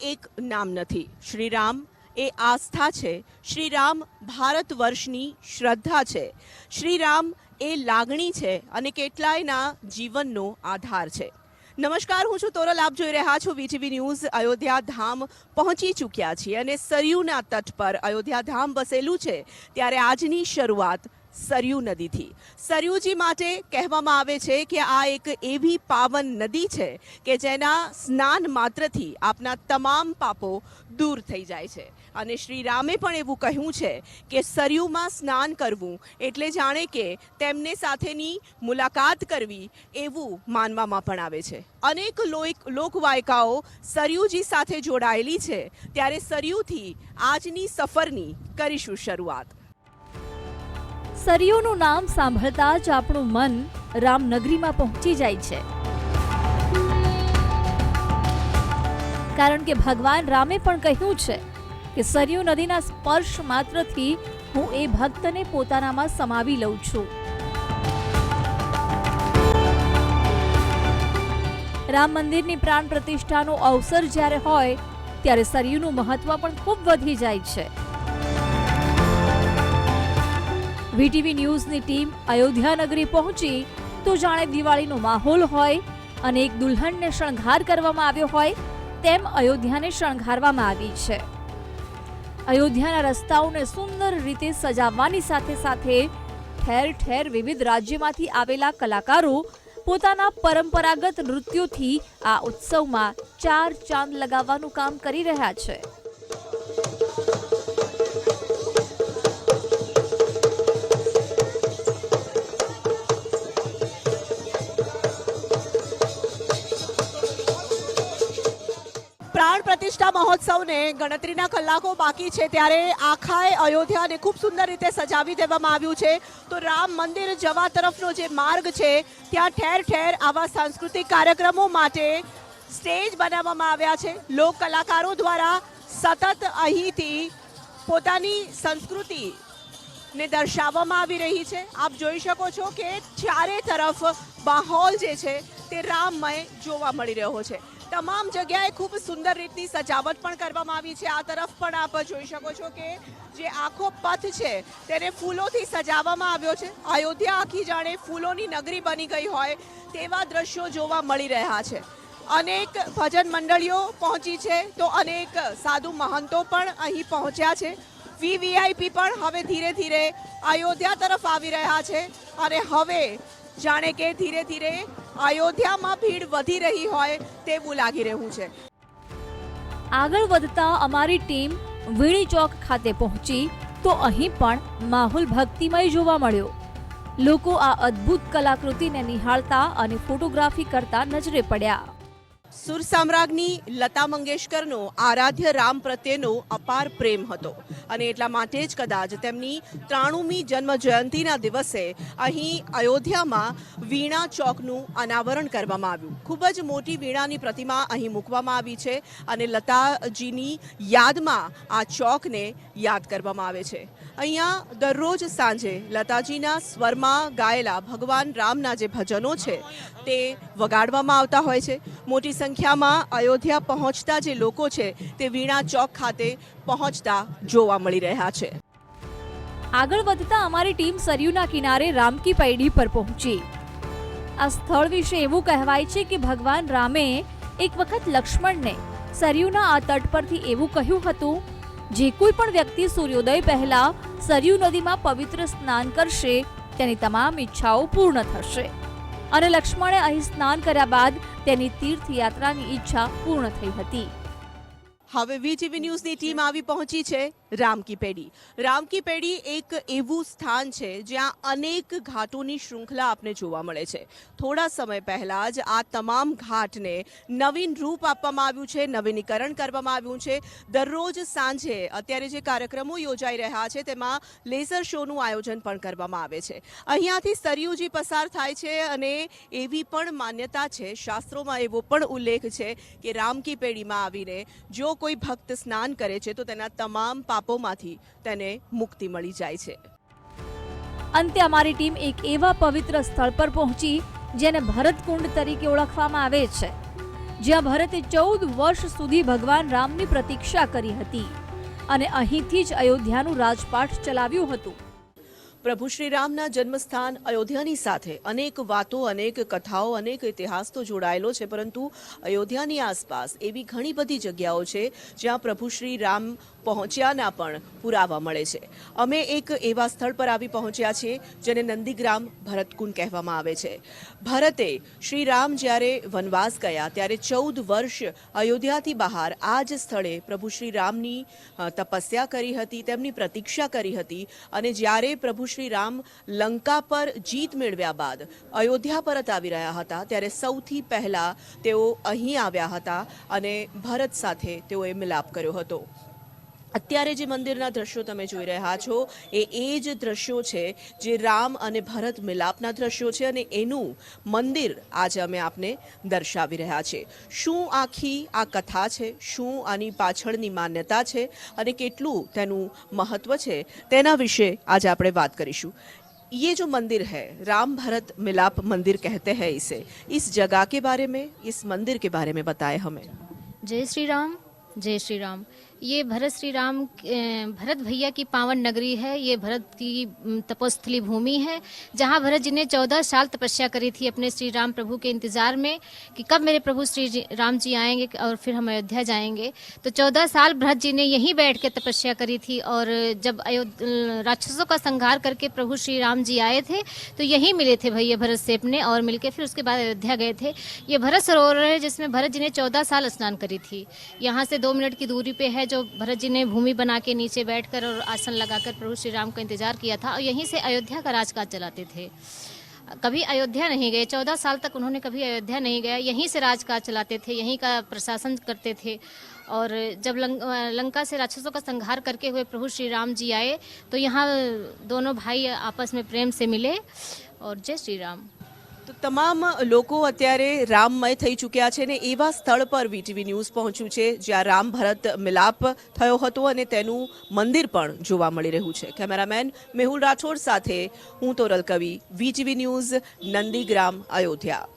એક નામ નથી. શ્રીરામ એ આસ્થા છે. શ્રીરામ ભારત વર્ષની શ્રદ્ધા છે. શ્રીરામ એ લાગણી છે અને કેટલાયના જીવનનો આધાર છે. નમસ્કાર, હું છું તોરલ. આપ જોઈ રહ્યા છો વીટીવી ન્યૂઝ. અયોધ્યા ધામ પહોંચી ચૂક્યા છીએ અને સરયુના તટ પર અયોધ્યા ધામ વસેલું છે. ત્યારે આજની શરૂઆત સરયુ નદીથી. સરયુજી માટે કહેવામાં આવે છે કે આ એક એવી પાવન નદી છે કે જેના સ્નાન માત્રથી આપના તમામ પાપો દૂર થઈ જાય છે. અને શ્રી રામે પણ એવું કહ્યું છે કે સરયુમાં સ્નાન કરવું એટલે જાણે કે તેમને સાથેની મુલાકાત કરવી એવું માનવામાં પણ આવે છે. અનેક લોકવાયકાઓ સરયુજી સાથે જોડાયેલી છે. ત્યારે સરયુથી આજની સફરની કરીશું શરૂઆત. સરયુનું નામ સાંભળતા જ આપણું મન રામનગરીમાં પહોંચી જાય છે, કારણ કે ભગવાન રામે પણ કહ્યું છે કે સરયુ નદીના સ્પર્શ માત્રથી હું એ ભક્તને પોતાનામાં સમાવી લઉં છું. રામ મંદિરની પ્રાણ પ્રતિષ્ઠાનો અવસર જ્યારે હોય ત્યારે સરયુનું મહત્વ પણ ખૂબ વધી જાય છે. વીટીવી ન્યૂઝની ટીમ અયોધ્યા નગરી પહોંચી તો જાણે દિવાળીનો માહોલ હોય અને એક દુલ્હનને શણગાર કરવામાં આવ્યો હોય તેમ અયોધ્યાને શણગારવામાં આવી છે. અયોધ્યાના રસ્તાઓને સુંદર રીતે સજાવવાની સાથે સાથે ઠેર ઠેર વિવિધ રાજ્યમાંથી આવેલા કલાકારો પોતાના પરંપરાગત નૃત્યોથી આ ઉત્સવમાં ચાર ચાંદ લગાવવાનું કામ કરી રહ્યા છે. પ્રાણ પ્રતિષ્ઠા મહોત્સવને ગણતરીના કલાકો બાકી છે ત્યારે આખા અયોધ્યાને ખૂબ સુંદર રીતે સજાવી દેવામાં આવ્યું છે. તો રામ મંદિર જવા તરફનો જે માર્ગ છે ત્યાં ઠેર ઠેર આવા સાંસ્કૃતિક કાર્યક્રમો માટે સ્ટેજ બનાવવામાં આવ્યા છે. લોક કલાકારો દ્વારા સતત અહીંથી પોતાની સંસ્કૃતિને દર્શાવવામાં આવી રહી છે. આપ જોઈ શકો છો કે ચારે તરફ માહોલ જે છે તે રામમય જોવા મળી રહ્યો છે. તમામ જગ્યાએ ખૂબ સુંદર રીતની સજાવટ પણ કરવામાં આવી છે. આ તરફ પણ આપ જોઈ શકો છો કે જે આખો પથ છે તેને ફૂલોથી સજાવવામાં આવ્યો છે. અયોધ્યા આખી જાણે ફૂલોની નગરી બની ગઈ હોય તેવા દ્રશ્યો જોવા મળી રહ્યા છે. અનેક ભજન મંડળીઓ પહોંચી છે તો અનેક સાધુ મહંતો પણ અહીં પહોંચ્યા છે. વીવીઆઈપી પણ હવે ધીરે ધીરે અયોધ્યા તરફ આવી રહ્યા છે અને હવે જાણે કે ધીરે ધીરે અયોધ્યામાં ભીડ વધી રહી હોય તેવું લાગી રહ્યું છે. આગળ વધતા અમારી ટીમ વીણી ચોક ખાતે પહોંચી તો અહીં પણ માહોલ ભક્તિમય જોવા મળ્યો. લોકો આ અદ્ભુત કલાકૃતિને નિહાળતા અને ફોટોગ્રાફી કરતા નજરે પડ્યા. સુર સામ્રાજ્ઞી લતા મંગેશકરનો આરાધ્ય રામ પ્રત્યેનો અપાર પ્રેમ હતો અને એટલા માટે જ કદાચ તેમની 93મી જન્મ જયંતિના દિવસે અહીં અયોધ્યામાં વીણા ચોકનું અનાવરણ કરવામાં આવ્યું. ખૂબ જ મોટી વીણાની પ્રતિમા અહીં મૂકવામાં આવી છે અને લતાજીની યાદમાં આ ચોકને યાદ કરવામાં આવે છે. અહીંયા દરરોજ સાંજે લતાજીના સ્વરમાં ગાયેલા ભગવાન રામના જે ભજનો છે તે વગાડવામાં આવતા હોય છે. મોટી સંખ્યામાં અયોધ્યા પહોંચતા જે લોકો છે તે વીણા ચોક ખાતે પહોંચતા જોવા મળી રહ્યા છે. આગળ વધતા અમારી ટીમ સરયુના કિનારે રામકી પૈડી પર પહોંચી. આ સ્થળ વિશે એવું કહેવાય છે કે ભગવાન રામે એક વખત લક્ષ્મણને સરયુના આ તટ પરથી એવું કહ્યું હતું, જે કોઈ પણ વ્યક્તિ સૂર્યોદય પહેલા સરયુ નદીમાં પવિત્ર સ્નાન કરશે તેની તમામ ઈચ્છાઓ પૂર્ણ થશે. અને લક્ષ્મણે અહીં સ્નાન કર્યા બાદ તેની તીર્થયાત્રાની ઈચ્છા પૂર્ણ થઈ હતી. હવે વીટીવી ન્યૂઝની ટીમ આવી પહોંચી છે રામકી પેડી. રામકી પેડી એક એવું સ્થાન છે જ્યાં અનેક ઘાટોની શૃંખલા આપને જોવા મળે છે. થોડા સમય પહેલા જ આ તમામ ઘાટને નવીન રૂપ આપવામાં આવ્યું છે, નવીનીકરણ કરવામાં આવ્યું છે. દરરોજ સાંજે અત્યારે જે કાર્યક્રમો યોજાઈ રહ્યા છે તેમાં લેઝર શોનું આયોજન પણ કરવામાં આવે છે. અહીંયાથી સરયુજી પસાર થાય છે અને એવી પણ માન્યતા છે, શાસ્ત્રોમાં એવો પણ ઉલ્લેખ છે કે રામકી પેડીમાં આવીને જો કોઈ ભક્ત સ્નાન કરે છે તો તેના તમામ પાપોમાંથી તેને મુક્તિ મળી જાય છે. અંતે અમારી ટીમ એક એવા પવિત્ર સ્થળ પર પહોંચી જેને ભરતકુંડ તરીકે ઓળખવામાં આવે છે. જ્યાં ભરતે 14 વર્ષ સુધી ભગવાન રામની પ્રતીક્ષા કરી હતી અને અહીંથી જ અયોધ્યાનું રાજપાટ ચલાવ્યું હતું. પ્રભુ શ્રી રામના જન્મસ્થાન અયોધ્યાની સાથે અનેક વાતો, અનેક કથાઓ, અનેક ઇતિહાસ તો જોડાયેલો છે, પરંતુ અયોધ્યાની આસપાસ એવી ઘણી બધી જગ્યાઓ છે જ્યાં પ્રભુ શ્રી રામ પહોંચ્યાના પણ પુરાવા મળે છે. અમે એક એવા સ્થળ પર આવી પહોંચ્યા છીએ જેને નંદીગ્રામ ભરતકુંડ કહેવામાં આવે છે. ભરતે શ્રી રામ જ્યારે વનવાસ ગયા ત્યારે 14 વર્ષ અયોધ્યાથી બહાર આ જ સ્થળે પ્રભુ શ્રી રામની તપસ્યા કરી હતી, તેમની પ્રતીક્ષા કરી હતી. અને જ્યારે પ્રભુ શ્રી રામ લંકા પર જીત મેળવ્યા બાદ અયોધ્યા પરત આવી રહ્યા હતા ત્યારે સૌથી પહેલા તેઓ અહીં આવ્યા હતા અને ભરત સાથે તેઓએ મિલાપ કર્યો હતો. અત્યારે જે મંદિરના દ્રશ્યો તમે જોઈ રહ્યા છો એ જ દ્રશ્યો છે જે રામ અને ભરત મિલાપના દ્રશ્યો છે અને એનું મંદિર આજે અમે આપને દર્શાવી રહ્યા છે. શું આખી આ કથા છે, શું આની પાછળની માન્યતા છે અને કેટલું તેનું મહત્વ છે તેના વિશે આજે આપણે વાત કરીશું. ये जो मंदिर है राम भरत मिलाप मंदिर कहते हैं इसे, इस जगह के बारे में, इस मंदिर के बारे में बताएं हमें. जय श्री राम. जय श्री राम. ये भरत श्री राम भरत भैया की पावन नगरी है. ये भरत की तपोस्थली भूमि है जहाँ भरत जी ने 14 साल तपस्या करी थी अपने श्री राम प्रभु के इंतज़ार में कि कब मेरे प्रभु श्री राम जी आएंगे और फिर हम अयोध्या जाएंगे. तो 14 साल भरत जी ने यहीं बैठ के तपस्या करी थी और जब राक्षसों का संहार करके प्रभु श्री राम जी आए थे तो यहीं मिले थे भैया भरत से अपने और मिलके फिर उसके बाद अयोध्या गए थे. ये भरत सरोवर है जिसमें भरत जी ने 14 साल स्नान करी थी. यहाँ से 2 मिनट की दूरी पे है जो भरत जी ने भूमि बना के नीचे बैठकर और आसन लगाकर प्रभु श्री राम का इंतजार किया था और यहीं से अयोध्या का राजकाज चलाते थे. कभी अयोध्या नहीं गए. 14 साल तक उन्होंने कभी अयोध्या नहीं गया. यहीं से राजकाज चलाते थे, यहीं का प्रशासन करते थे. और जब लंका से राक्षसों का संहार करके हुए प्रभु श्री राम जी आए तो यहाँ दोनों भाई आपस में प्रेम से मिले. और जय श्री राम. તો તમામ લોકો અત્યારે રામમય થઈ ચૂક્યા છે ને એવા સ્થળ પર વીટીવી ન્યૂઝ પહોંચ્યું છે જ્યાં રામ ભરત મિલાપ થયો હતો અને તેનું મંદિર પણ જોવા મળી રહ્યું છે. કેમેરામેન મેહુલ રાઠોડ સાથે હું તોરલ કવિ, વીટીવી ન્યૂઝ, નંદીગ્રામ, અયોધ્યા.